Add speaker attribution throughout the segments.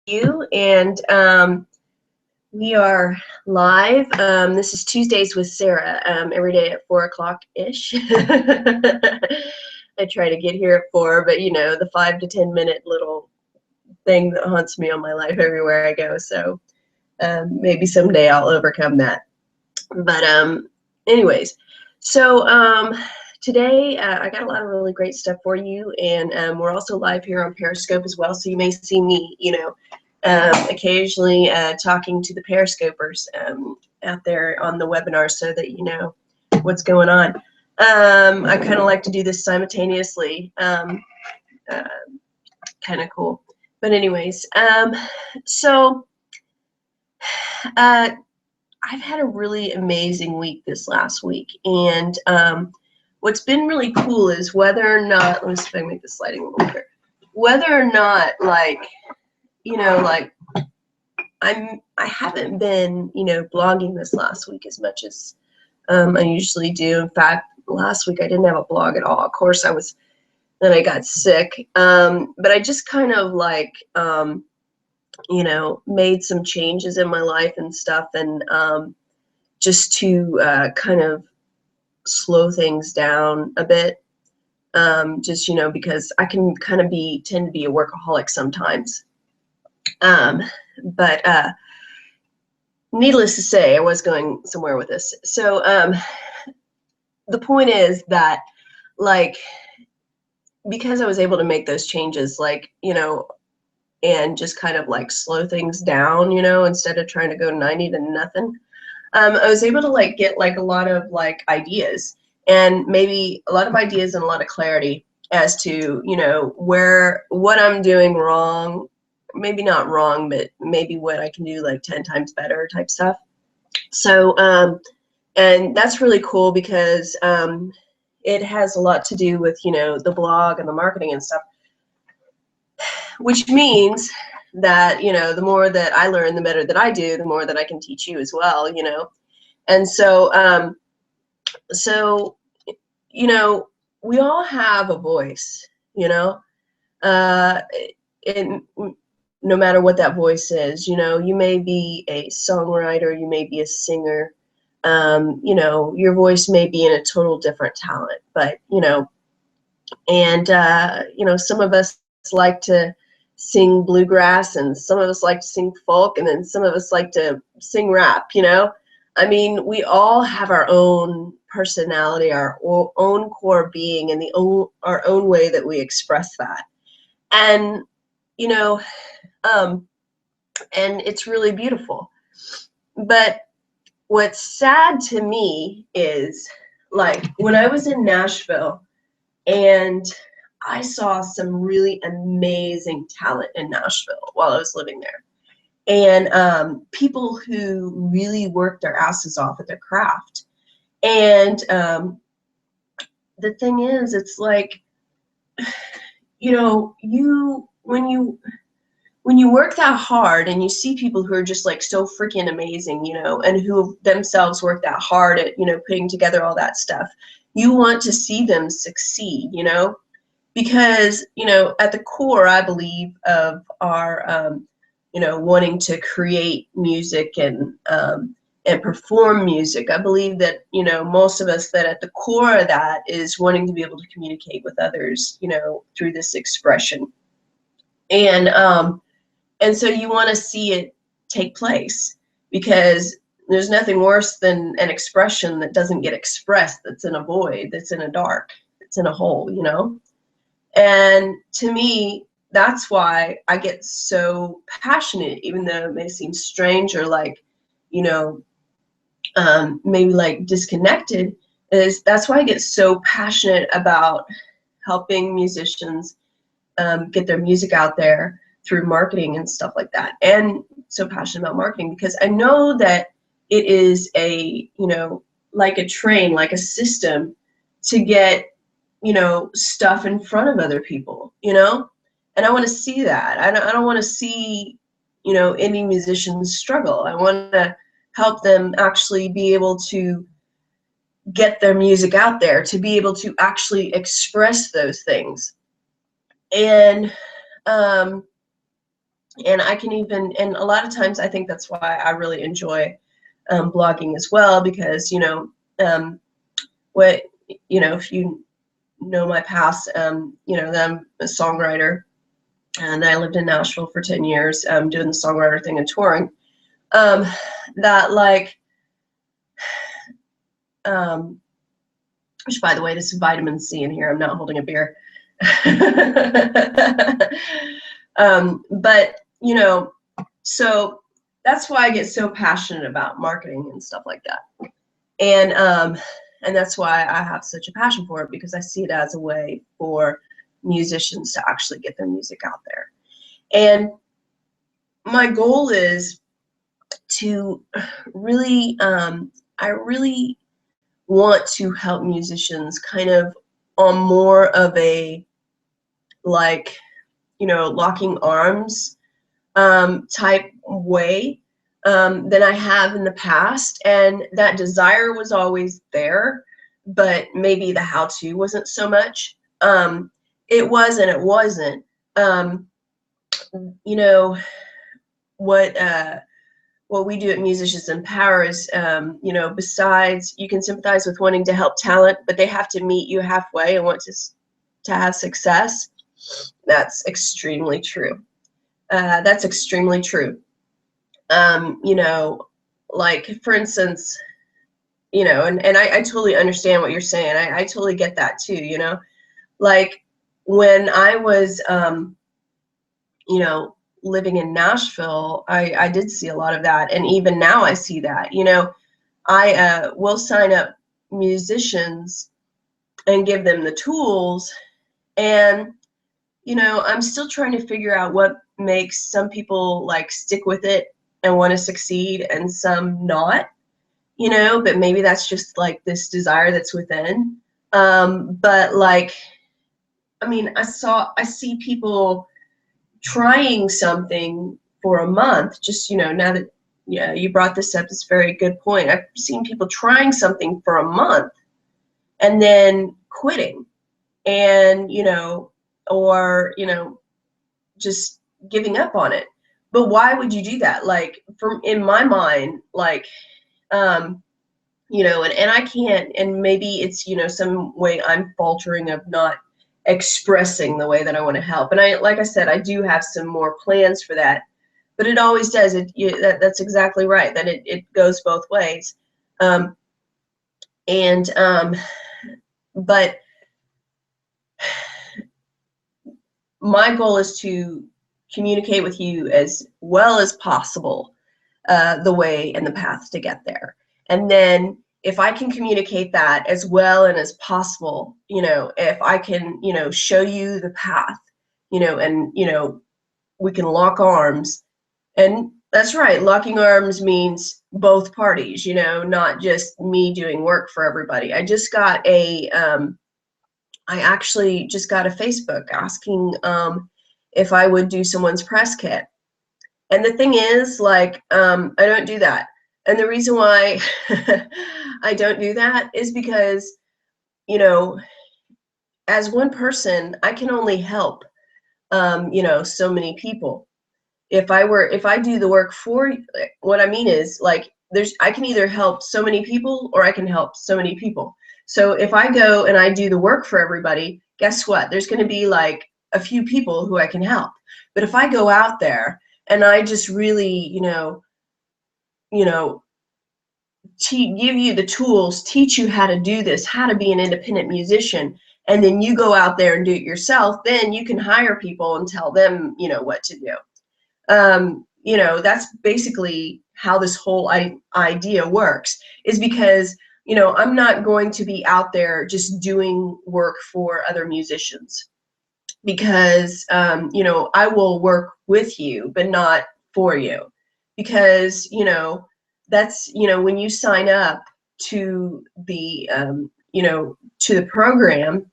Speaker 1: you, and we are live. This is Tuesdays with Sarah, every day at 4 o'clock-ish. I try to get here at 4, but you know, the 5 to 10 minute little thing that haunts me on my life everywhere I go, so maybe someday I'll overcome that. But anyways, so today I got a lot of really great stuff for you, and we're also live here on Periscope as well, so you may see me, you know, occasionally talking to the Periscopers out there on the webinar so that you know what's going on. I kind of like to do this simultaneously, kind of cool. But anyways, so I've had a really amazing week this last week, and what's been really cool is whether or not, let me see if I can make the sliding a little bigger, whether or not, like, you know, like, I haven't been, you know, blogging this last week as much as I usually do. In fact, last week I didn't have a blog at all. Of course, then I got sick, but I just kind of like, you know, made some changes in my life and stuff, and just to kind of slow things down a bit, just, you know, because I can kind of tend to be a workaholic sometimes. But needless to say, I was going somewhere with this. So the point is that, like, because I was able to make those changes, like, you know, and just kind of like slow things down, you know, instead of trying to go 90 to nothing, I was able to like get like a lot of like ideas, and maybe a lot of ideas and a lot of clarity as to, you know, what I'm doing wrong, maybe not wrong, but maybe what I can do like 10 times better type stuff. So, and that's really cool because it has a lot to do with, you know, the blog and the marketing and stuff, which means that, you know, the more that I learn, the better that I do, the more that I can teach you as well, you know. And so, you know, we all have a voice, you know, and no matter what that voice is, you know, you may be a songwriter, you may be a singer, you know, your voice may be in a total different talent, but, you know, and, you know, some of us like to sing bluegrass, and some of us like to sing folk, and then some of us like to sing rap, you know. I mean, we all have our own personality, our own core being, and our own way that we express that. And, you know, and it's really beautiful. But what's sad to me is, like, when I was in Nashville, and I saw some really amazing talent in Nashville while I was living there. And people who really worked their asses off at their craft. And the thing is, it's like, you know, when you work that hard and you see people who are just like so freaking amazing, you know, and who themselves work that hard at, you know, putting together all that stuff, you want to see them succeed, you know, because, you know, at the core, I believe, of our, you know, wanting to create music and perform music, I believe that, you know, most of us, that at the core of that is wanting to be able to communicate with others, you know, through this expression. And so you want to see it take place, because there's nothing worse than an expression that doesn't get expressed, that's in a void, that's in a dark, that's in a hole, you know? And to me, that's why I get so passionate, even though it may seem strange or like, you know, maybe like disconnected, that's why I get so passionate about helping musicians get their music out there through marketing and stuff like that. And so passionate about marketing because I know that it is a, you know, like a train, like a system to get, you know, stuff in front of other people, you know? And I want to see that. I don't want to see, you know, indie musicians struggle. I want to help them actually be able to get their music out there, to be able to actually express those things. And And I can even, and a lot of times I think that's why I really enjoy blogging as well, because, what, if you know my past, that I'm a songwriter, and I lived in Nashville for 10 years, doing the songwriter thing and touring, that like, which by the way, this is vitamin C in here, I'm not holding a beer. But, so that's why I get so passionate about marketing and stuff like that. And that's why I have such a passion for it, because I see it as a way for musicians to actually get their music out there. And my goal is to really, I really want to help musicians kind of on more of a, like, locking arms type way than I have in the past. And that desire was always there, but maybe the how-to wasn't so much. It was and it wasn't. What we do at Musicians in Power is, besides you can sympathize with wanting to help talent, but they have to meet you halfway and want to have success. That's extremely true. That's extremely true. Like, for instance, and I totally understand what you're saying. I totally get that too, like when I was, living in Nashville, I did see a lot of that. And even now I see that, I will sign up musicians and give them the tools. And, I'm still trying to figure out what makes some people like stick with it and want to succeed and some not, but maybe that's just like this desire that's within. But like, I mean, I see people trying something for a month, just, now that, you brought this up, it's a very good point. I've seen people trying something for a month and then quitting and, or, just giving up on it. But why would you do that? Like, in my mind, like, and I can't, and maybe it's, some way I'm faltering of not expressing the way that I want to help. And like I said, I do have some more plans for that, but it always does. That's exactly right. That it goes both ways. But my goal is to communicate with you as well as possible, the way and the path to get there. And then if I can communicate that as well and as possible, if I can, show you the path, and, we can lock arms. And that's right, locking arms means both parties, not just me doing work for everybody. I actually just got a Facebook asking if I would do someone's press kit. And the thing is, like, I don't do that. And the reason why I don't do that is because, as one person, I can only help, so many people. If I do the work for, what I mean is, like, I can either help so many people or I can help so many people. So if I go and I do the work for everybody, guess what? There's going to be like a few people who I can help. But if I go out there and I just really, give you the tools, teach you how to do this, how to be an independent musician, and then you go out there and do it yourself, then you can hire people and tell them, what to do. That's basically how this whole idea works, is because, I'm not going to be out there just doing work for other musicians, because, I will work with you, but not for you, because, that's, when you sign up to the, to the program,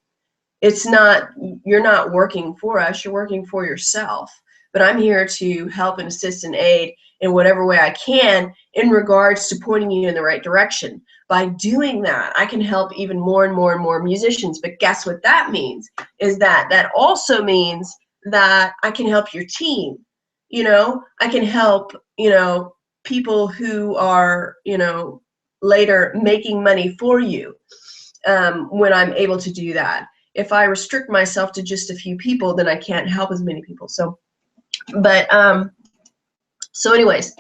Speaker 1: you're not working for us, you're working for yourself. But I'm here to help and assist and aid in whatever way I can in regards to pointing you in the right direction. By doing that, I can help even more and more and more musicians. But guess what that means? Is that also means that I can help your team. You know, I can help, you know, people who are, you know, later making money for you, when I'm able to do that. If I restrict myself to just a few people, then I can't help as many people. So, but so anyways,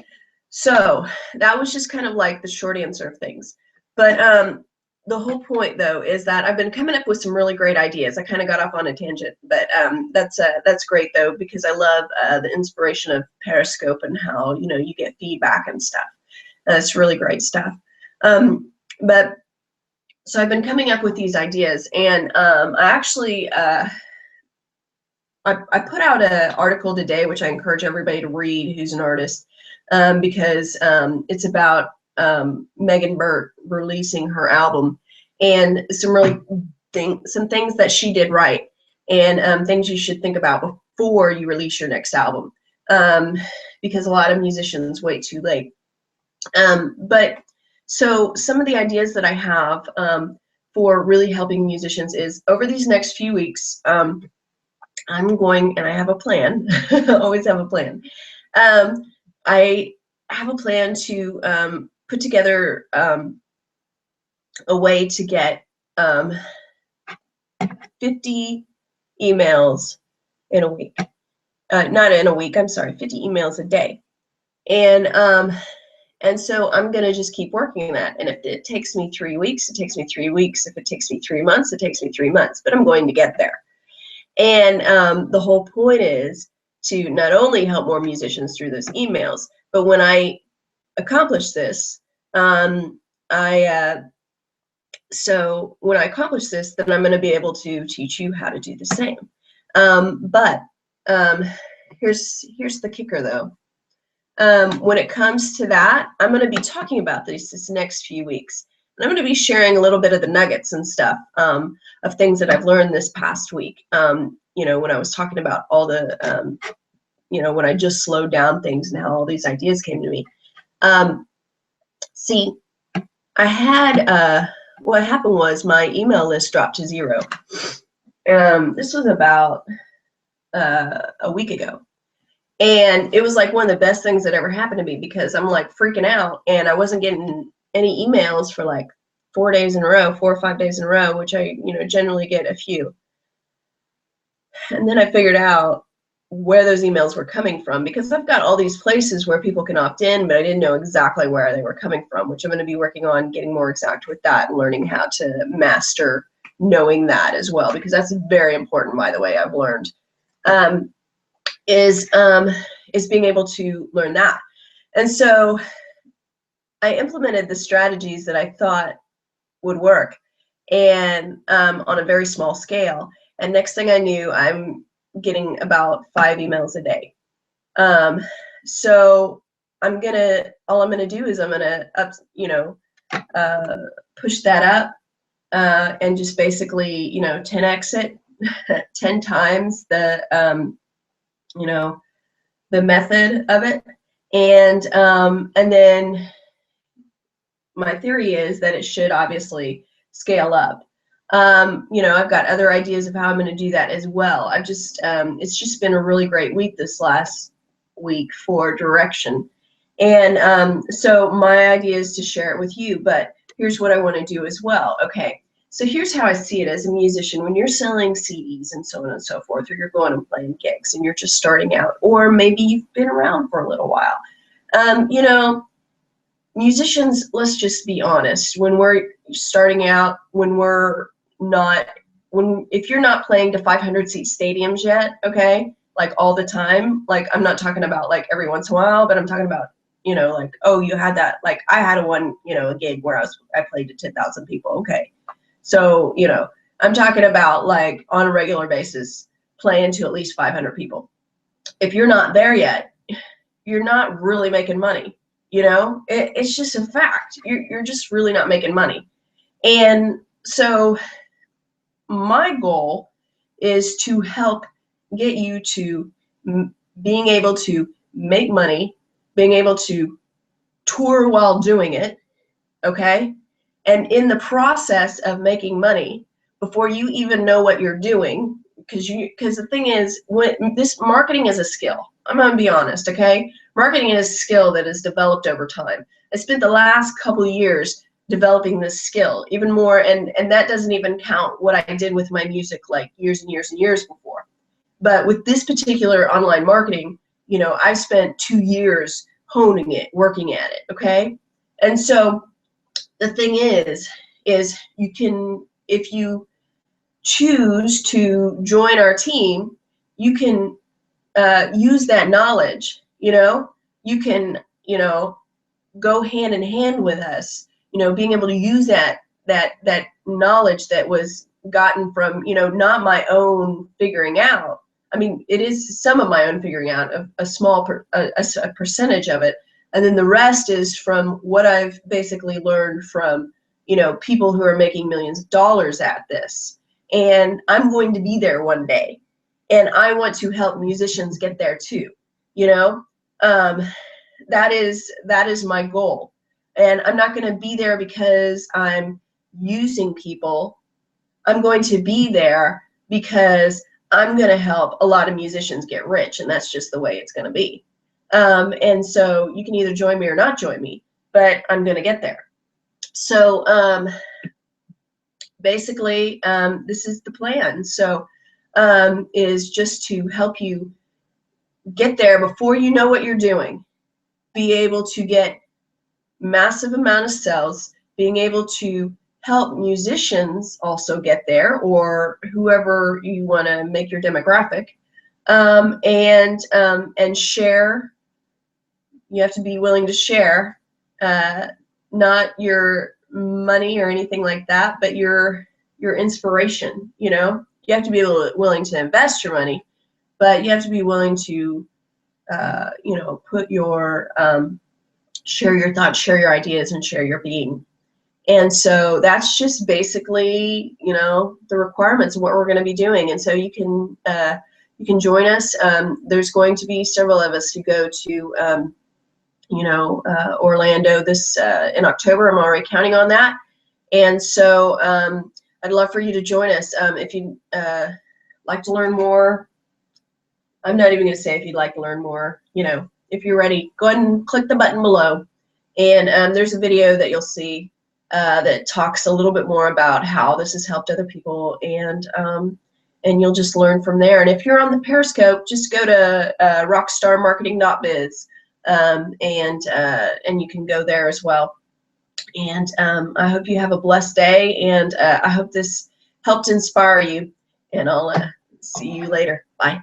Speaker 1: so that was just kind of like the short answer of things. But the whole point though is that I've been coming up with some really great ideas. I kind of got off on a tangent, but that's great though, because I love the inspiration of Periscope and how, you know, you get feedback and stuff. That's really great stuff. But so I've been coming up with these ideas, and I actually I put out an article today, which I encourage everybody to read who's an artist, because it's about Megan Burt releasing her album, and some things that she did right, and things you should think about before you release your next album, because a lot of musicians wait too late. But so some of the ideas that I have for really helping musicians is over these next few weeks. I'm going, and I have a plan. Always have a plan. I have a plan to put together a way to get 50 emails in a week. Not in a week, I'm sorry, 50 emails a day. And so I'm going to just keep working that. And if it takes me 3 weeks, it takes me 3 weeks. If it takes me 3 months, it takes me 3 months. But I'm going to get there. And the whole point is to not only help more musicians through those emails, but when I accomplish this, so when I accomplish this, then I'm going to be able to teach you how to do the same. But here's the kicker, though. When it comes to that, I'm going to be talking about this next few weeks. And I'm going to be sharing a little bit of the nuggets and stuff of things that I've learned this past week. You know, when I was talking about all the, you know, when I just slowed down things and how all these ideas came to me. See, I had, what happened was my email list dropped to 0. This was about a week ago. And it was like one of the best things that ever happened to me, because I'm like freaking out, and I wasn't getting any emails for like 4 days in a row, 4 or 5 days in a row, which I, you know, generally get a few. And then I figured out where those emails were coming from, because I've got all these places where people can opt in, but I didn't know exactly where they were coming from, which I'm going to be working on getting more exact with that and learning how to master knowing that as well, because that's very important, by the way, I've learned. Is being able to learn that. And so I implemented the strategies that I thought would work, and on a very small scale. And next thing I knew, I'm getting about 5 emails a day. So all I'm gonna do is I'm gonna push that up and just basically, you know, 10x it, 10 times the you know, the method of it. And then my theory is that it should obviously scale up. You know, I've got other ideas of how I'm going to do that as well. I've just, it's just been a really great week this last week for direction. And so my idea is to share it with you, but here's what I want to do as well. Okay. So here's how I see it as a musician. When you're selling CDs and so on and so forth, or you're going and playing gigs and you're just starting out, or maybe you've been around for a little while, you know, musicians, let's just be honest, when we're starting out, if you're not playing to 500 seat stadiums yet, okay, like all the time, like I'm not talking about like every once in a while, but I'm talking about, you know, like, oh, you had that, like I had a gig where I played to 10,000 people, okay. So, you know, I'm talking about like on a regular basis, playing to at least 500 people. If you're not there yet, you're not really making money. You know, it's just a fact. You're just really not making money. And so my goal is to help get you to being able to make money, being able to tour while doing it, okay? And in the process of making money, before you even know what you're doing, because the thing is, when this marketing is a skill, I'm gonna be honest, okay? Marketing is a skill that is developed over time. I spent the last couple years developing this skill even more, and that doesn't even count what I did with my music like years and years and years before. But with this particular online marketing, you know, I spent 2 years honing it, working at it, okay? And so the thing is you can, if you choose to join our team, you can use that knowledge, you know, you can, you know, go hand in hand with us, you know, being able to use that knowledge that was gotten from, you know, not my own figuring out. I mean, it is some of my own figuring out, a small a percentage of it, and then the rest is from what I've basically learned from, you know, people who are making millions of dollars at this. And I'm going to be there one day, and I want to help musicians get there too, you know. That is my goal, and I'm not going to be there because I'm using people. I'm going to be there because I'm going to help a lot of musicians get rich, and that's just the way it's going to be. And so you can either join me or not join me, but I'm going to get there. So basically, this is the plan. So is just to help you get there before you know what you're doing, be able to get massive amount of sales, being able to help musicians also get there, or whoever you want to make your demographic, and share. You have to be willing to share, not your money or anything like that, but your inspiration. You know, you have to be willing to invest your money, but you have to be willing to, you know, put your share your thoughts, share your ideas, and share your being. And so that's just basically, you know, the requirements of what we're going to be doing. And so you can join us. There's going to be several of us who go to, you know, Orlando this in October. I'm already counting on that. And so I'd love for you to join us. If you'd like to learn more, I'm not even going to say if you'd like to learn more, you know, if you're ready, go ahead and click the button below. And there's a video that you'll see that talks a little bit more about how this has helped other people, and you'll just learn from there. And if you're on the Periscope, just go to rockstarmarketing.biz, and you can go there as well. And I hope you have a blessed day, and I hope this helped inspire you. And I'll see you later. Bye.